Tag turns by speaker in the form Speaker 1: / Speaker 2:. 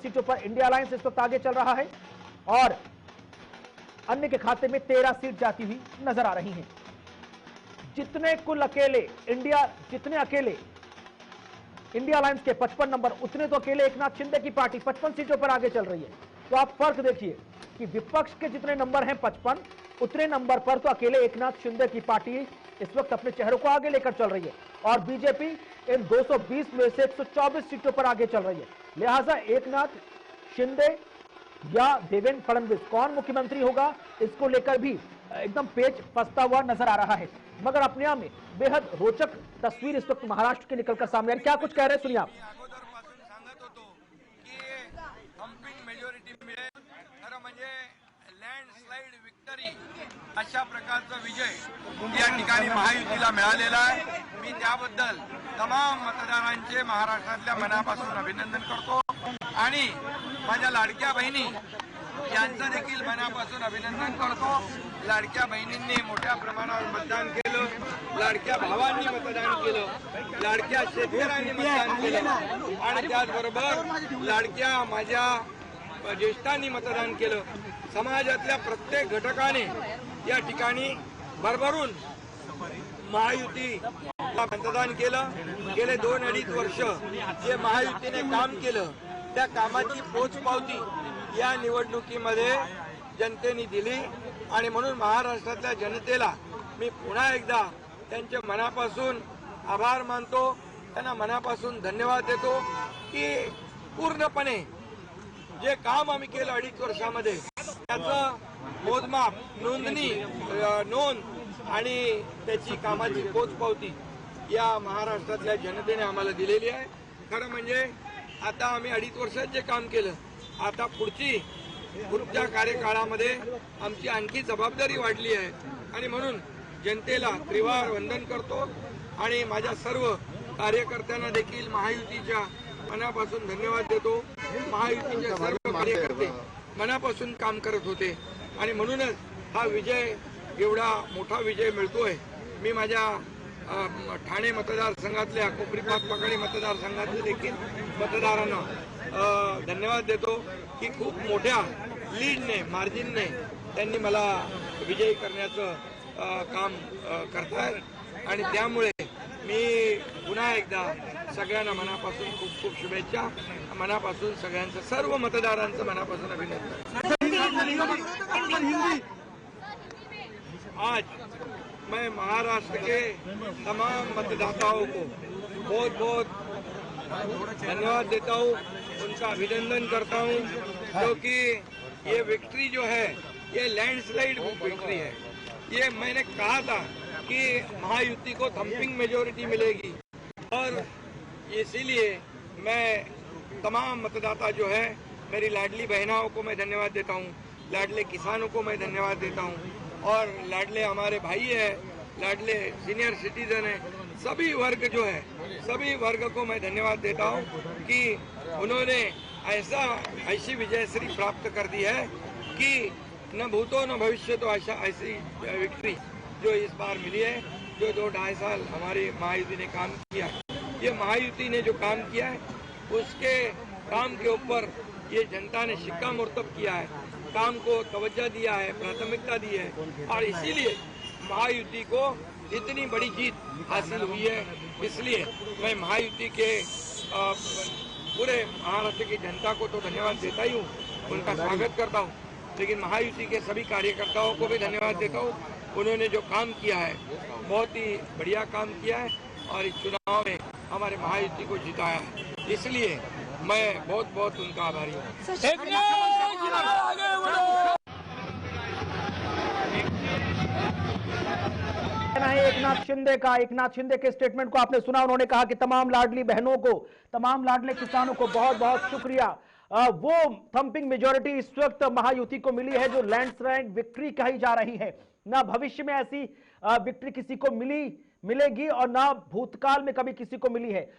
Speaker 1: सीटों पर India alliance इस वक्त आगे चल रहा है और अन्य के खाते में 13 सीट जाती हुई नजर आ रही हैं। जितने अकेले इंडिया अलायंस के 55 नंबर, उतने तो अकेले एकनाथ शिंदे की पार्टी 55 सीटों पर आगे चल रही है। तो आप फर्क देखिए कि विपक्ष के जितने नंबर हैं 55, उतने नंबर पर तो अकेले एकनाथ शिंदे की पार्टी इस वक्त अपने चेहरों को आगे लेकर चल रही है और बीजेपी इन 220 में से 124 सीटों पर आगे चल रही है। लिहाजा एकनाथ शिंदे या देवेंद्र फडणवीस कौन मुख्यमंत्री होगा, इसको लेकर भी एकदम पेच फंसता हुआ नजर आ रहा है। मगर अपने आप में बेहद रोचक तस्वीर इस वक्त महाराष्ट्र की निकलकर सामने आ रही है। क्या कुछ कह रहे हैं, सुनिए आप।
Speaker 2: लँडस्लाइड विक्टरी अशा प्रकारचा विजय या ठिकाणी महायुतीला मिळालेला आहे। मी त्याबद्दल तमाम मतदारांचे महाराष्ट्रातल्या मनापासून अभिनंदन करतो आणि माझ्या लाडक्या बहिणी यांचं देखील मनापासून अभिनंदन करतो। लाडक्या बहिणींनी मोठ्या प्रमाणावर मतदान केलं, लाडक्या भावांनी मतदान केलं, लाडक्या शेतकऱ्यांनी मतदान केलं आणि त्याचबरोबर लाडक्या माझ्या ज्येष्ठांनी मतदान केलं। समाजातल्या प्रत्येक घटकाने या ठिकाणी भरभरून महायुतीला मतदान केलं। गेले 2-2.5 वर्ष जे महायुतीने काम केलं त्या कामाची पोचपावती या निवडणुकीमध्ये जनतेने दिली आणि म्हणून महाराष्ट्रातल्या जनतेला मी पुन्हा एकदा त्यांच्या मनापासून आभार मानतो, त्यांना मनापासून धन्यवाद देतो की पूर्णपणे जे काम आम्ही केलं 2.5 वर्षामध्ये त्याचं मोजमाप, नोंद आणि त्याची कामाची पोचपावती या महाराष्ट्रातल्या जनतेने आम्हाला दिलेली आहे। खरं म्हणजे आता आम्ही 2.5 वर्षात जे काम केलं, आता पुढच्या कार्यकाळामध्ये आमची आणखी जबाबदारी वाढली आहे आणि म्हणून जनतेला त्रिवार वंदन करतो आणि माझ्या सर्व कार्यकर्त्यांना देखील महायुतीच्या मनापासून धन्यवाद देतो। महायुतीचे सर्व कार्यकर्ते मनापासून काम करत होते आणि म्हणूनच हा विजय, एवढा मोठा विजय मिळतोय। मी माझ्या ठाणे मतदारसंघातल्या कोपरी पाचपकाडी मतदारसंघातल्या देखील मतदारांना धन्यवाद देतो की खूप मोठ्या लीडने, मार्जिनने त्यांनी मला विजयी करण्याचं काम करतायत आणि त्यामुळे मी पुन्हा एकदा सगळ्यांना मनापासून खूप खूप शुभेच्छा, मनापासून सगळ्यांचं, सर्व मतदारांचं मनापासून अभिनंदन। आज मैं महाराष्ट्र के तमाम मतदाताओं को बहुत बहुत धन्यवाद देता हूँ, उनका अभिनंदन करता हूँ क्योंकि ये विक्ट्री जो है ये लैंडस्लाइड विक्ट्री है। ये मैंने कहा था कि महायुति को थम्पिंग मेजॉरिटी मिलेगी और इसीलिए मैं तमाम मतदाता जो है, मेरी लाडली बहनाओं को मैं धन्यवाद देता हूँ, लाडले किसानों को मैं धन्यवाद देता हूँ और लाडले हमारे भाई है, लाडले सीनियर सिटीजन है, सभी वर्ग जो है, सभी वर्ग को मैं धन्यवाद देता हूँ कि उन्होंने ऐसी विजयश्री प्राप्त कर दी है कि न भूतो न भविष्य तो ऐसी विक्ट्री जो इस बार मिली है। जो 2-2.5 साल हमारी महायुति ने काम किया, ये महायुति ने जो काम किया है उसके काम के ऊपर ये जनता ने शिक्कामोर्तब किया है, काम को तवज्जो दिया है, प्राथमिकता दी है और इसीलिए महायुति को इतनी बड़ी जीत हासिल हुई है। इसलिए मैं महायुति के पूरे महाराष्ट्र की जनता को तो धन्यवाद देता ही हूँ, उनका स्वागत करता हूँ, लेकिन महायुति के सभी कार्यकर्ताओं को भी धन्यवाद देता हूँ। उन्होंने जो काम किया है बहुत ही बढ़िया काम किया है और इस चुनाव में हमारे महायुति को जिताया है, इसलिए मैं बहुत बहुत उनका आभारी हूँ।
Speaker 1: एकनाथ शिंदे के स्टेटमेंट को आपने सुना। उन्होंने कहा कि तमाम लाडली बहनों को, तमाम लाडले किसानों को बहुत बहुत शुक्रिया। वो थम्पिंग मेजॉरिटी इस वक्त महायुति को मिली है जो लैंडस्लाइड विक्ट्री कही जा रही है। ना भविष्य में ऐसी विक्ट्री किसी को मिलेगी और ना भूतकाल में कभी किसी को मिली है।